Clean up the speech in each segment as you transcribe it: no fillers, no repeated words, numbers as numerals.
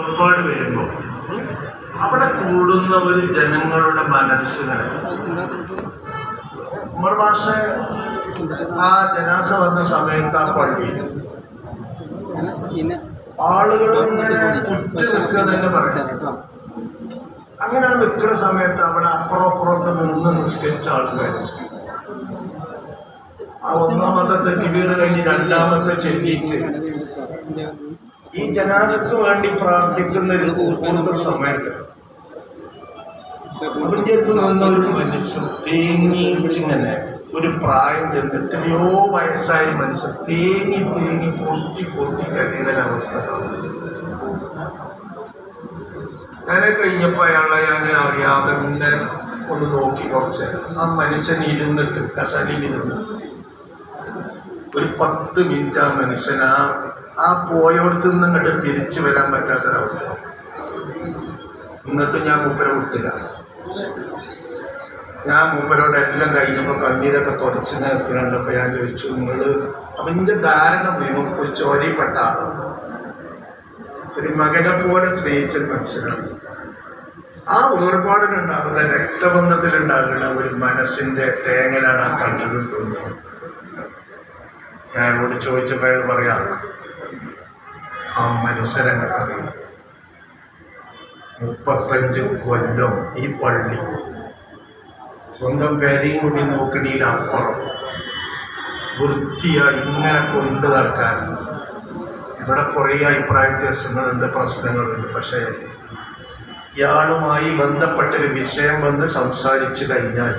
ഒരുപാട് വരുമ്പോൾ അവിടെ കൂടുന്ന ഒരു ജനങ്ങളുടെ മനസ്സുകൾ നമ്മുടെ ഭാഷ ആ ജനാസ വന്ന സമയത്ത് ആ പള്ളിയിൽ ആളുകൾ ഇങ്ങനെ തുറ്റി നിൽക്കുക തന്നെ പറയാം. അങ്ങനെ നിൽക്കുന്ന സമയത്ത് അവിടെ അപ്പുറമൊക്കെ നിന്ന് നിസ്കരിച്ച ആൾക്കാർ ആ ഒന്നാമത്തെ തെക്കിബീർ കഴിഞ്ഞ് രണ്ടാമത്തെ ചെല്ലിയിട്ട് ഈ ജനാസക്ക് വേണ്ടി പ്രാർത്ഥിക്കുന്ന ഒരു കൂടുതൽ സമയത്ത് അതിൻ്റെ അടുത്ത് നിന്ന ഒരു മനുഷ്യൻ തേങ്ങിയിട്ടിങ്ങനെ ഒരു പ്രായം ചെന്ന് എത്രയോ വയസ്സായ മനുഷ്യൻ തേങ്ങി പൊട്ടി കഴിയുന്നൊരവസ്ഥ. ഞാനെ കഴിഞ്ഞപ്പോൾ അയാളെ ഞാൻ അറിയാതെ ഇങ്ങനെ ഒന്ന് നോക്കി കുറച്ച് ആ മനുഷ്യൻ ഇരുന്നിട്ട് കസലിൽ ഇരുന്നിട്ട് ഒരു 10 മിനിറ്റ് ആ മനുഷ്യൻ ആ പോയോടത്ത് നിന്ന് ഇങ്ങോട്ട് തിരിച്ചു വരാൻ പറ്റാത്തൊരവസ്ഥ. എന്നിട്ട് ഞാൻ മൂപ്പരെ വിട്ടില്ല. ഞാൻ മൂപ്പരോട് എല്ലാം കഴിഞ്ഞപ്പോൾ കണ്ണീരൊക്കെ തുടച്ച് നിൽക്കുന്നുണ്ടപ്പോൾ ഞാൻ ചോദിച്ചു, നിങ്ങൾ അവൻ്റെ ധാരണ നിയമം ഒരു ചോരയിൽപ്പെട്ട ആളാണ്, ഒരു മകനെ പോലെ സ്നേഹിച്ച മനുഷ്യനാണ്. ആ വേർപാടിലുണ്ടാകുന്ന രക്തബന്ധത്തിലുണ്ടാകുന്ന ഒരു മനസ്സിൻ്റെ തേങ്ങലാണ് ആ കണ്ടത് തോന്നുന്നത്. ഞാനോട് ചോദിച്ചപ്പോൾ അയാൾ പറയാം, ആ മനുഷ്യനെന്നറിയാം 35 കൊല്ലം ഈ പള്ളി സ്വന്തം പേരെയും കൂടി നോക്കണീലപ്പുറം വൃത്തിയായി ഇങ്ങനെ കൊണ്ടു നടക്കാൻ. ഇവിടെ കുറേ അഭിപ്രായ വ്യത്യാസങ്ങളുണ്ട്, പ്രശ്നങ്ങളുണ്ട്. പക്ഷേ ഇയാളുമായി ബന്ധപ്പെട്ടൊരു വിഷയം വന്ന് സംസാരിച്ചു കഴിഞ്ഞാൽ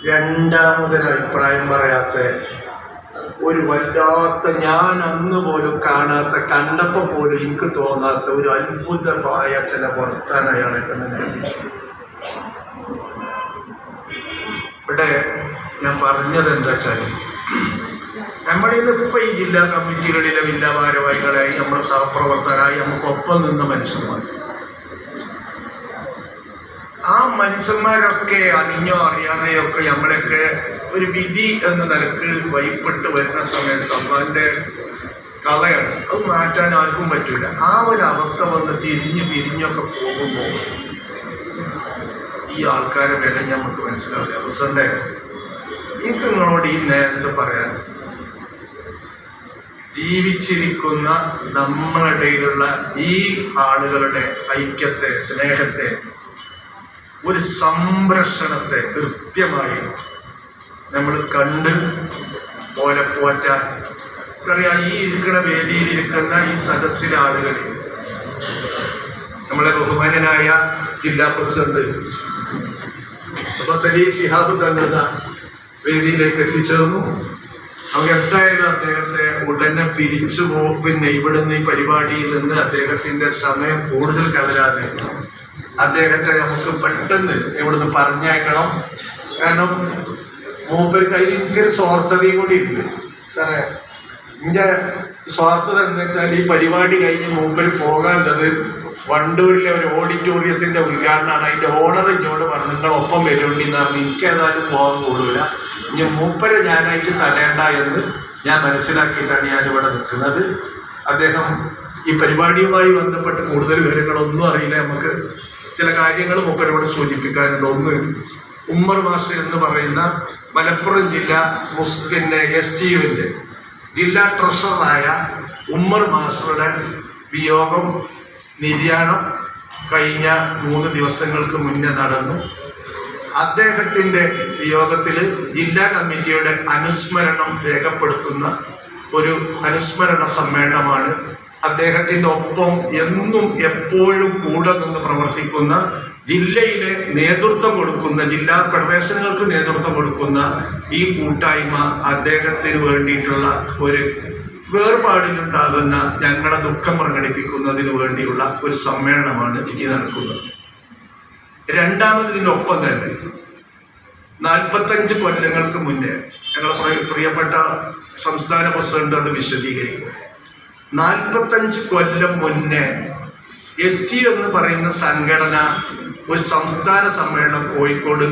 രണ്ടാമതൊരു അഭിപ്രായം പറയാത്ത ഒരു വല്ലാത്ത, ഞാൻ അന്ന് പോലും കാണാത്ത, കണ്ടപ്പോൾ പോലും എനിക്ക് തോന്നാത്ത ഒരു അത്ഭുതമായ ചില വർത്താനം അയാളെ കണ്ട് നൽകി. ഇവിടെ ഞാൻ പറഞ്ഞത് എന്താ വെച്ചാൽ, നമ്മളിന്ന് ഇപ്പം ഈ ജില്ലാ കമ്മിറ്റികളിലെ ജില്ലാ ഭാരവാഹികളായി നമ്മുടെ സഹപ്രവർത്തകരായി നമുക്കൊപ്പം നിന്ന മനുഷ്യന്മാർ, ആ മനുഷ്യന്മാരൊക്കെ അറിഞ്ഞോ അറിയാതെയോ ഒക്കെ നമ്മളെയൊക്കെ ഒരു വിധി എന്ന നിലക്ക് വൈപ്പെട്ട് വരുന്ന സമയത്ത് അള്ളാന്റെ കഥയാണ്. അത് മാറ്റാൻ ആർക്കും പറ്റില്ല. ആ ഒരു അവസ്ഥ വന്ന് പിരിഞ്ഞൊക്കെ പോകുമ്പോൾ ഈ ആൾക്കാരെ വില നമുക്ക് മനസ്സിലാവില്ല. അവസരൻ്റെ എനിക്ക് നിങ്ങളോട് ഈ നേരത്തെ പറയാൻ, ജീവിച്ചിരിക്കുന്ന നമ്മളിടയിലുള്ള ഈ ആളുകളുടെ ഐക്യത്തെ, സ്നേഹത്തെ, ഒരു സംരക്ഷണത്തെ കൃത്യമായി നമ്മൾ കണ്ട് പോലെ പോറ്റാൻ അറിയാം. ഈ ഇരിക്കുന്ന വേദിയിലിരിക്കുന്ന ഈ സദസ്സിലെ ആളുകളിൽ നമ്മളെ ബഹുമാനനായ ജില്ലാ പ്രസിഡന്റ് സലീ ശിഹാബ് തങ്ങളുടെ വേദിയിലേക്ക് എത്തിച്ചേർന്നു. നമുക്ക് എന്തായാലും അദ്ദേഹത്തെ ഉടനെ പിരിച്ചു പോകും. പിന്നെ ഇവിടുന്ന് ഈ പരിപാടിയിൽ നിന്ന് അദ്ദേഹത്തിൻ്റെ സമയം കൂടുതൽ കവരാതെ അദ്ദേഹത്തെ നമുക്ക് പെട്ടെന്ന് ഇവിടുന്ന് പറഞ്ഞയക്കണം. കാരണം മൂപ്പർക്ക് അതിൽ എനിക്കൊരു സ്വാർത്ഥതയും കൂടി ഉണ്ട് സാറേ. എൻ്റെ സ്വാർത്ഥത എന്ന് വെച്ചാൽ ഈ പരിപാടി കഴിഞ്ഞ് മൂപ്പര് പോകാനുള്ളത് വണ്ടൂരിലെ ഒരു ഓഡിറ്റോറിയത്തിൻ്റെ ഉദ്ഘാടനമാണ്. അതിൻ്റെ ഓണർ എന്നോട് പറഞ്ഞു, നിങ്ങളൊപ്പം വരുന്നുണ്ടെന്ന് പറഞ്ഞു. എനിക്കേതായാലും പോകാൻ കൂടില്ല, ഇനി മൂപ്പരെ ഞാനായിട്ട് തടയേണ്ട എന്ന് ഞാൻ മനസ്സിലാക്കിയിട്ടാണ് ഞാനിവിടെ നിൽക്കുന്നത്. അദ്ദേഹം ഈ പരിപാടിയുമായി ബന്ധപ്പെട്ട് കൂടുതൽ വിവരങ്ങളൊന്നും അറിയില്ല. നമുക്ക് ചില കാര്യങ്ങൾ മൂപ്പരോട് സൂചിപ്പിക്കാനുണ്ട്. ഒന്ന്, ഉമ്മർ മാഷ് എന്ന് പറയുന്ന മലപ്പുറം ജില്ലാ STUവിൻ്റെ ജില്ലാ ട്രഷററായ ഉമ്മർ മാസ്റ്ററുടെ വിയോഗം, നിര്യാണം കഴിഞ്ഞ 3 ദിവസങ്ങൾക്ക് മുന്നേ നടന്നു. അദ്ദേഹത്തിൻ്റെ വിയോഗത്തിൽ ജില്ലാ കമ്മിറ്റിയുടെ അനുസ്മരണം രേഖപ്പെടുത്തുന്ന ഒരു അനുസ്മരണ സമ്മേളനമാണ്. അദ്ദേഹത്തിൻ്റെ ഒപ്പം എന്നും എപ്പോഴും കൂടെ നിന്ന് പ്രവർത്തിക്കുന്ന, ജില്ലയിലെ നേതൃത്വം കൊടുക്കുന്ന, ജില്ലാ ഫെഡറേഷനുകൾക്ക് നേതൃത്വം കൊടുക്കുന്ന ഈ കൂട്ടായ്മ അദ്ദേഹത്തിന് വേണ്ടിയിട്ടുള്ള ഒരു വേർപാടിലുണ്ടാകുന്ന ഞങ്ങളുടെ ദുഃഖം പ്രകടിപ്പിക്കുന്നതിന് വേണ്ടിയുള്ള ഒരു സമ്മേളനമാണ് ഇനി നടക്കുന്നത്. രണ്ടാമത് ഇതിനൊപ്പം തന്നെ 45 കൊല്ലങ്ങൾക്ക് മുന്നേ ഞങ്ങളുടെ പ്രിയപ്പെട്ട സംസ്ഥാന പ്രസിഡന്റ് അത് വിശദീകരിക്കും. 45 കൊല്ലം മുന്നേ STU എന്ന് പറയുന്ന സംഘടന ഒരു സംസ്ഥാന സമ്മേളനം കോഴിക്കോട്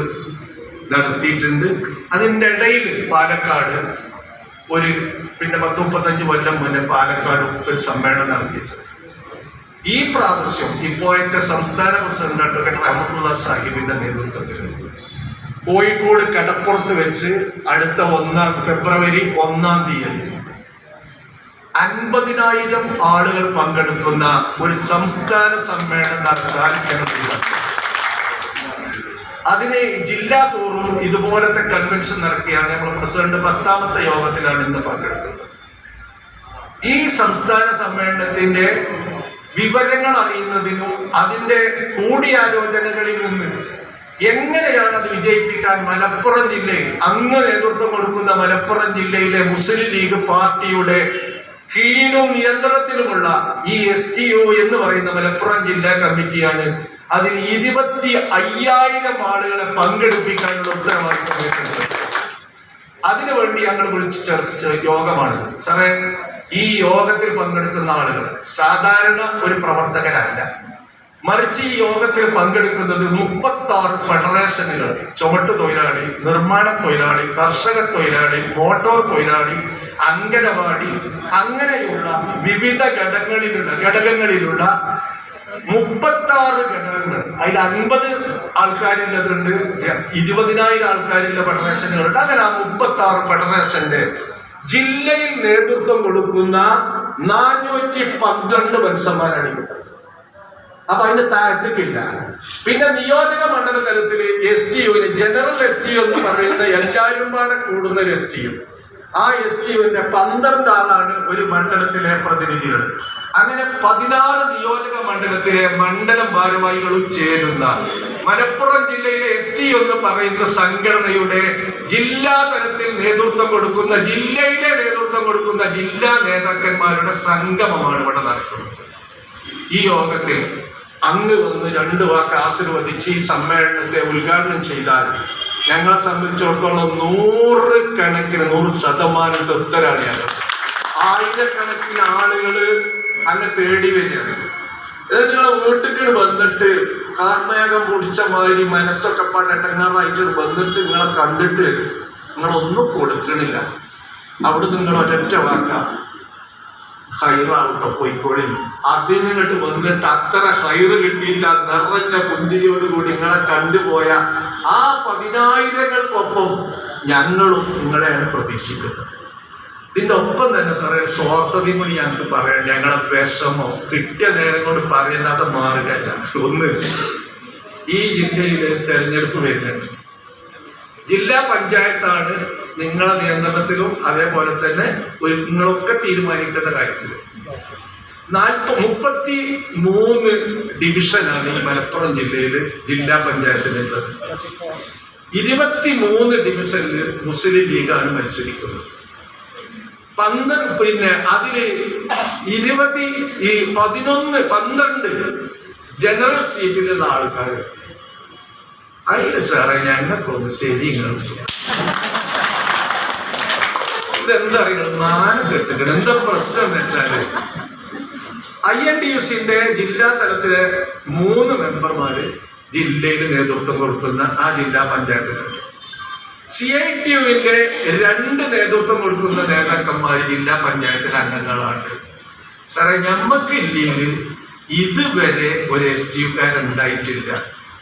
നടത്തിയിട്ടുണ്ട്. അതിൻ്റെ ഇടയിൽ പാലക്കാട് പിന്നെ 10-35 കൊല്ലം മുന്നേ പാലക്കാട് ഒരു സമ്മേളനം നടത്തിയിട്ടുണ്ട്. ഈ പ്രാവശ്യം ഇപ്പോഴത്തെ സംസ്ഥാന പ്രസിഡന്റ് അഡ്വക്കേറ്റ് റഹ്മത്തുള്ളാ സാഹിബിന്റെ നേതൃത്വത്തിൽ കോഴിക്കോട് കടപ്പുറത്ത് വെച്ച് അടുത്ത ഫെബ്രുവരി 1-ാം തീയതി 50,000 ആളുകൾ പങ്കെടുക്കുന്ന ഒരു സംസ്ഥാന സമ്മേളനം നടത്താൻ അതിന് ജില്ലാ തോറും ഇതുപോലത്തെ കൺവെൻഷൻ നടത്തിയാണ് നമ്മൾ പ്രസിഡന്റ് 10ാമത്തെ യോഗത്തിലാണ് ഇന്ന് പങ്കെടുക്കുന്നത്. ഈ സംസ്ഥാന സമ്മേളനത്തിന്റെ വിവരങ്ങൾ അറിയുന്നതിനും അതിന്റെ കൂടിയാലോചനകളിൽ നിന്ന് എങ്ങനെയാണ് അത് വിജയിപ്പിക്കാൻ മലപ്പുറം ജില്ലയിൽ അങ്ങ് നേതൃത്വം കൊടുക്കുന്ന മലപ്പുറം ജില്ലയിലെ മുസ്ലിം ലീഗ് പാർട്ടിയുടെ കീഴിലും നിയന്ത്രണത്തിലുമുള്ള ഈ STU എന്ന് പറയുന്ന മലപ്പുറം ജില്ലാ കമ്മിറ്റിയാണ് അതിൽ 25,000 ആളുകളെ പങ്കെടുപ്പിക്കാനുള്ള ഉത്തരവാദിത്വം. അതിനുവേണ്ടി ഞങ്ങൾ വിളിച്ചു ചർച്ച യോഗമാണിത്. സാറേ, ഈ യോഗത്തിൽ പങ്കെടുക്കുന്ന ആളുകൾ സാധാരണ ഒരു പ്രവർത്തകരല്ല, മറിച്ച് ഈ യോഗത്തിൽ പങ്കെടുക്കുന്നത് 36 ഫെഡറേഷനുകൾ, ചുമട്ട് തൊഴിലാളി, നിർമ്മാണ തൊഴിലാളി, കർഷക തൊഴിലാളി, മോട്ടോർ തൊഴിലാളി, അംഗനവാടി, അങ്ങനെയുള്ള വിവിധ ഘടകങ്ങളിലുള്ള 36 ഘടകങ്ങൾ. അതിൽ 50 ആൾക്കാരുള്ളതുണ്ട്, 20,000 ആൾക്കാരുള്ള ഫെഡറേഷനുകളുണ്ട്. അങ്ങനെ ആ 36 ഫെഡറേഷന്റെ ജില്ലയിൽ നേതൃത്വം കൊടുക്കുന്ന 412 മനുഷ്യന്മാരാണ് ഇവിടെ. അപ്പൊ അതിന്റെ താഴത്തേക്കില്ല. പിന്നെ നിയോജക മണ്ഡല തലത്തിൽ STUവിന് ജനറൽ STU എന്ന് പറയുന്ന എല്ലാവരും പാടെ കൂടുന്ന ഒരു STU. ആ STUവിന്റെ 12 ആളാണ് ഒരു മണ്ഡലത്തിലെ പ്രതിനിധികൾ. അങ്ങനെ 16 നിയോജക മണ്ഡലത്തിലെ മണ്ഡലം ഭാരവാഹികളും ചേരുന്ന മലപ്പുറം ജില്ലയിലെ STU എന്ന് പറയുന്ന സംഘടനയുടെ ജില്ലാ തലത്തിൽ നേതൃത്വം കൊടുക്കുന്ന ജില്ലാ നേതാക്കന്മാരുടെ സംഗമമാണ് ഇവിടെ നടക്കുന്നത്. ഈ യോഗത്തിൽ അങ്ങ് വന്ന് 2 വാക്ക് ആശീർവദിച്ച് ഈ സമ്മേളനത്തെ ഉദ്ഘാടനം ചെയ്താൽ ഞങ്ങളെ സംബന്ധിച്ചിടത്തോളം 100% തൃപ്തരാണ് ഞങ്ങൾ. ആയിരക്കണക്കിന് ആളുകൾ അങ്ങ് തേടി വരികയാണ്. എന്നിട്ട് നിങ്ങളെ വീട്ടിൽ വന്നിട്ട് കാർമേഘം പൊടിച്ച മാതിരി മനസ്സൊക്കെ പാടെട്ടങ്ങാറായിട്ട് വന്നിട്ട് നിങ്ങളെ കണ്ടിട്ട് നിങ്ങളൊന്നും കൊടുക്കണില്ല. അവിടെ നിങ്ങൾ ഒരൊറ്റ വാക്ക ഹൈറാവട്ടോ പോയിക്കോളി. അതിനിങ്ങോട്ട് വന്നിട്ട് അത്ര ഹൈറ് കിട്ടിയിട്ട് നിറഞ്ഞ പുഞ്ചിരിയോടുകൂടി നിങ്ങളെ കണ്ടുപോയ ആ 10,000-കൾക്കൊപ്പം ഞങ്ങളും നിങ്ങളെയാണ് പ്രതീക്ഷിക്കുന്നത്. ഇതിൻ്റെ ഒപ്പം തന്നെ സാറേ, സ്വാർത്ഥതയും കൂടി ഞങ്ങൾക്ക് പറയാം. ഞങ്ങളെ വിഷമോ കിട്ടിയ നേരം കൊണ്ട് പറയുന്നത് മാറുകയല്ല. ഒന്ന്, ഈ ജില്ലയിൽ തെരഞ്ഞെടുപ്പ് വരുന്നുണ്ട്. ജില്ലാ പഞ്ചായത്താണ് നിങ്ങളെ നിയന്ത്രണത്തിലും അതേപോലെ തന്നെ നിങ്ങളൊക്കെ തീരുമാനിക്കുന്ന കാര്യത്തിലും. 33 ഡിവിഷനാണ് ഈ മലപ്പുറം ജില്ലയിൽ ജില്ലാ പഞ്ചായത്തിലുള്ളത്. 23 ഡിവിഷനിൽ മുസ്ലിം ലീഗാണ് മത്സരിക്കുന്നത്. 12 അതില് 12 ജനറൽ സീറ്റിലുള്ള ആൾക്കാർ. അതിന് സാറേ ഞങ്ങൾക്കൊന്ന് തെരിങ്ങൾ ഇതെന്താ അറിയണം, 4 കെട്ടുകൾ. എന്താ പ്രശ്നം എന്ന് വെച്ചാല് INTUCന്റെ ജില്ലാ തലത്തിലെ 3 മെമ്പർമാര് ജില്ലയിൽ നേതൃത്വം കൊടുക്കുന്ന ആ ജില്ലാ പഞ്ചായത്തിലുണ്ട്. CITUവിന്റെ 2 നേതൃത്വം കൊടുക്കുന്ന നേതാക്കന്മാർ ജില്ലാ പഞ്ചായത്തിലെ അംഗങ്ങളാണ്. സാറേ, ഞമ്മക്ക് ജില്ലയിൽ ഇതുവരെ ഒരു STUക്കാരുണ്ടായിട്ടില്ല.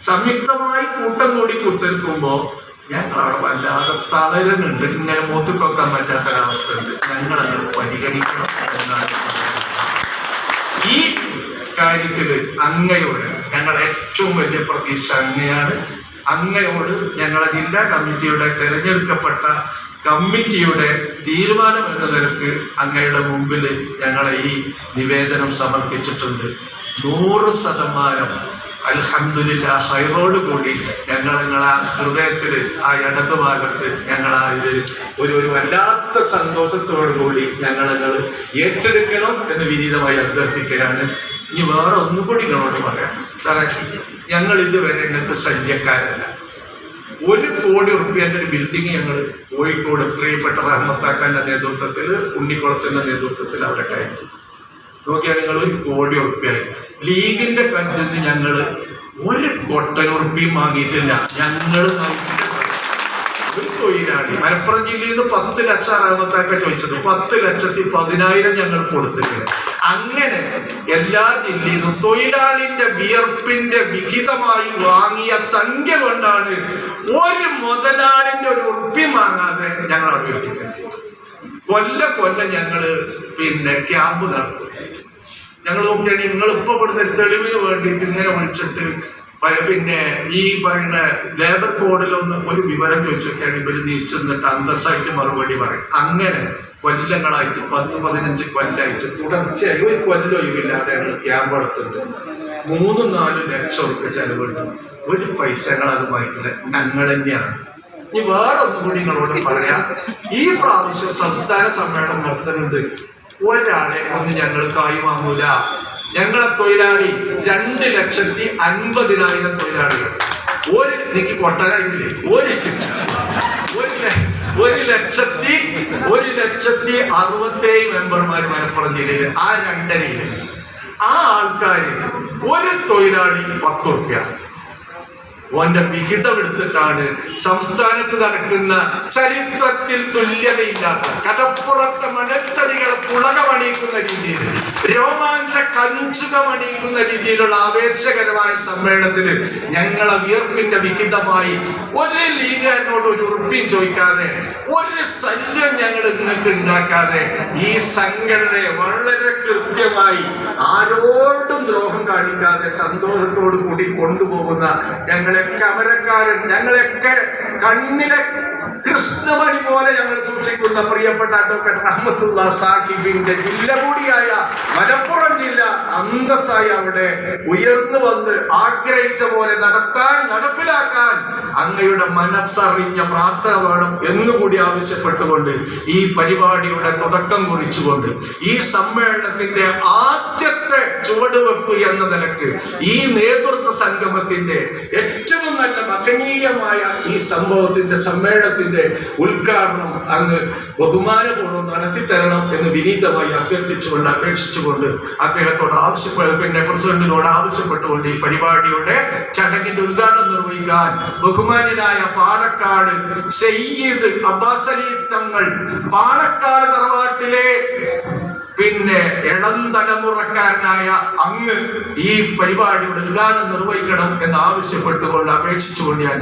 സംയുക്തമായി കൂട്ടം കൂടി കുത്തിരിക്കുമ്പോ ഞങ്ങളവിടെ വല്ലാതെ തളരുന്നുണ്ട്. ഇങ്ങനെ മൂത്തുക്കൊക്കാൻ പറ്റാത്തൊരവസ്ഥ ഉണ്ട്. ഞങ്ങളത് പരിഗണിക്കണം എന്നാണ്. ഈ കാര്യത്തില് അങ്ങയോട് ഞങ്ങൾ ഏറ്റവും വലിയ പ്രതീക്ഷ അങ്ങയാണ്. അങ്ങയോട് ഞങ്ങളെ ജില്ലാ കമ്മിറ്റിയുടെ തെരഞ്ഞെടുക്കപ്പെട്ട കമ്മിറ്റിയുടെ തീരുമാനം എന്ന നിലക്ക് അങ്ങയുടെ മുമ്പിൽ ഞങ്ങളെ ഈ നിവേദനം സമർപ്പിച്ചിട്ടുണ്ട്. 100% അൽഹംദുലില്ലാ ഹൈറോട് കൂടി ഞങ്ങളെ ഹൃദയത്തിൽ ആ ഇടതു ഭാഗത്ത് ഞങ്ങളാ ഒരു വല്ലാത്ത സന്തോഷത്തോടു കൂടി ഞങ്ങൾ ഏറ്റെടുക്കണം എന്ന് വിനീതമായി അഭ്യർത്ഥിക്കുകയാണ്. ഇനി വേറെ ഒന്നും കൂടി നിങ്ങളോട് പറയാം. സാറേ, ഞങ്ങൾ ഇതുവരെ ഞങ്ങൾക്ക് ശല്യക്കാരല്ല. 1 കോടി റുപ്യൻ്റെ ഒരു ബിൽഡിങ് ഞങ്ങൾ കോഴിക്കോട് പ്രിയപ്പെട്ട റഹ്മത്താക്കാന്റെ നേതൃത്വത്തിൽ, ഉണ്ണിക്കുളത്തിന്റെ നേതൃത്വത്തിൽ അവിടെ കയറ്റി. നോക്കിയാൽ നിങ്ങൾ 1 കോടി റുപ്യായി. ലീഗിന്റെ കഞ്ചിന്ന് ഞങ്ങൾ 1 കൊട്ടൻ ഉറുപ്പിയും വാങ്ങിയിട്ടില്ല. ഞങ്ങൾ ഒരു തൊഴിലാളി മലപ്പുറം ജില്ലയിൽ നിന്ന് 10 ലക്ഷം റഹ്മത്താക്ക ചോദിച്ചത് 10,10,000 ഞങ്ങൾ കൊടുത്തിട്ടുണ്ട്. അങ്ങനെ എല്ലാ ജില്ലയിൽ നിന്നും തൊഴിലാളിന്റെ വിയർപ്പിന്റെ വിഹിതമായി വാങ്ങിയ സംഖ്യ കൊണ്ടാണ് ഒരു മുതലാളിന്റെ ഒരു ഉറുപ്പ്യം വാങ്ങാതെ ഞങ്ങൾ അഭിവൃദ്ധിക്കുന്നത്. കൊല്ലം ഞങ്ങള് ക്യാമ്പ് നടത്തും. ഞങ്ങൾ നോക്കിയാണെങ്കിൽ നിങ്ങൾ ഇപ്പൊ ഇവിടുന്ന് തെളിവിന് വേണ്ടിയിട്ട് ഇങ്ങനെ വിളിച്ചിട്ട് ഈ പറയുന്ന ലേബർ കോഡിലൊന്ന് ഒരു വിവരം ചോദിച്ചൊക്കെയാണ് ഇവര് നീച്ചെന്നിട്ട് അന്തസ്സായിട്ട് മറുപടി പറയും. അങ്ങനെ കൊല്ലങ്ങളായിട്ട് 10-15 കൊല്ലമായിട്ട് തുടർച്ചയായി ഒരു കൊല്ലം ഒഴിവില്ലാതെ ഞങ്ങൾ ക്യാമ്പ് നടത്തുന്നുണ്ട്. 3-4 ലക്ഷം ഒക്കെ ചെലവുണ്ട്. ഒരു പൈസ ഞങ്ങൾ അത് വായിക്കില്ല, ഞങ്ങൾ തന്നെയാണ്. ഇനി വേറെ ഒന്നും കൂടി നിങ്ങളോട് പറയാം. ഈ പ്രാവശ്യം സംസ്ഥാന സമ്മേളനം നടത്തുന്നുണ്ട്. ഒരാളെ ഒന്ന് ഞങ്ങൾ കായ് വാങ്ങൂല. ഞങ്ങളെ തൊഴിലാളി 2,50,000 തൊഴിലാളികൾ. എനിക്ക് പൊട്ടനായിട്ടില്ലേ, 1,67,000 മെമ്പർമാർ മലപ്പുറം ജില്ലയിൽ. ആ 2.5 ആ ആൾക്കാര് ഒരു തൊഴിലാളി 10 ഉറുപ്പ്യ ഓന്റെ വിഹിതം എടുത്തിട്ടാണ് സംസ്ഥാനത്ത് നടക്കുന്ന ചരിത്രത്തിൽ തുല്യതയില്ലാത്ത കടപ്പുറത്തെ മണത്തടികളെ പുളകമണിയിക്കുന്ന രീതിയിൽ, രോമാഞ്ച കഞ്ചുകമണിയിക്കുന്ന രീതിയിലുള്ള ആവേശകരമായ സമ്മേളനത്തിൽ ഞങ്ങളെ വിയർപ്പിന്റെ വിഹിതമായി ഒരു ലീഗുകാരനോട് ഒരു ഉറുപ്പിയും ചോദിക്കാതെ, ഒരു ശല്യം ഞങ്ങൾ നിങ്ങൾക്ക് ഉണ്ടാക്കാതെ ഈ സംഘടനയെ വളരെ കൃത്യമായി ആരോടും ദ്രോഹം കാണിക്കാതെ സന്തോഷത്തോടു കൂടി കൊണ്ടുപോകുന്ന ഞങ്ങളെ അമരക്കാരൻ, ഞങ്ങളെയൊക്കെ കണ്ണിലെ കൃഷ്ണമണി പോലെ ഞങ്ങൾ സൂക്ഷിക്കുന്ന പ്രിയപ്പെട്ട അഡ്വക്കേറ്റ് റഹ്മത്തുള്ള സാഹിബിന്റെ ജില്ല കൂടിയായ മലപ്പുറം ജില്ല അന്തസ്സായി അവിടെ ഉയർന്നു വന്ന് ആഗ്രഹിച്ച പോലെ നടപ്പിലാക്കാൻ അങ്ങയുടെ മനസ്സറിഞ്ഞ പ്രാർത്ഥന വേണം എന്നുകൂടി ആവശ്യപ്പെട്ടുകൊണ്ട് ഈ പരിപാടിയുടെ തുടക്കം കുറിച്ചുകൊണ്ട് ഈ സമ്മേളനത്തിന്റെ ആദ്യത്തെ ചുവടുവെപ്പ് എന്ന നിലക്ക് ഈ നേതൃത്വ സംഗമത്തിന്റെ ഏറ്റവും നല്ല മഹനീയമായ ഈ സംഭവത്തിന്റെ സമ്മേളനത്തിന്റെ ഉദ്ഘാടനം അങ്ങ് ബഹുമാനപൂർവ്വം നടത്തിത്തരണം എന്ന് വിനീതമായി അപേക്ഷിച്ചുകൊണ്ട് അദ്ദേഹത്തോട് പ്രസിഡന്റിനോട് ആവശ്യപ്പെട്ടുകൊണ്ട് ഈ പരിപാടിയുടെ ചടങ്ങിന്റെ ഉദ്ഘാടനം നിർവഹിക്കാൻ ബഹുമാനായ പാണക്കാട് സയ്യിദ് അബ്ബാസ് അലി തങ്ങൾ, പാണക്കാട് തറവാട്ടിലെ ഇളം തലമുറക്കാരനായ അങ്ങ് ഈ പരിപാടിയുടെ ഉദ്ഘാടനം നിർവഹിക്കണം എന്ന് ആവശ്യപ്പെട്ടുകൊണ്ട് അപേക്ഷിച്ചുകൊണ്ട് ഞാൻ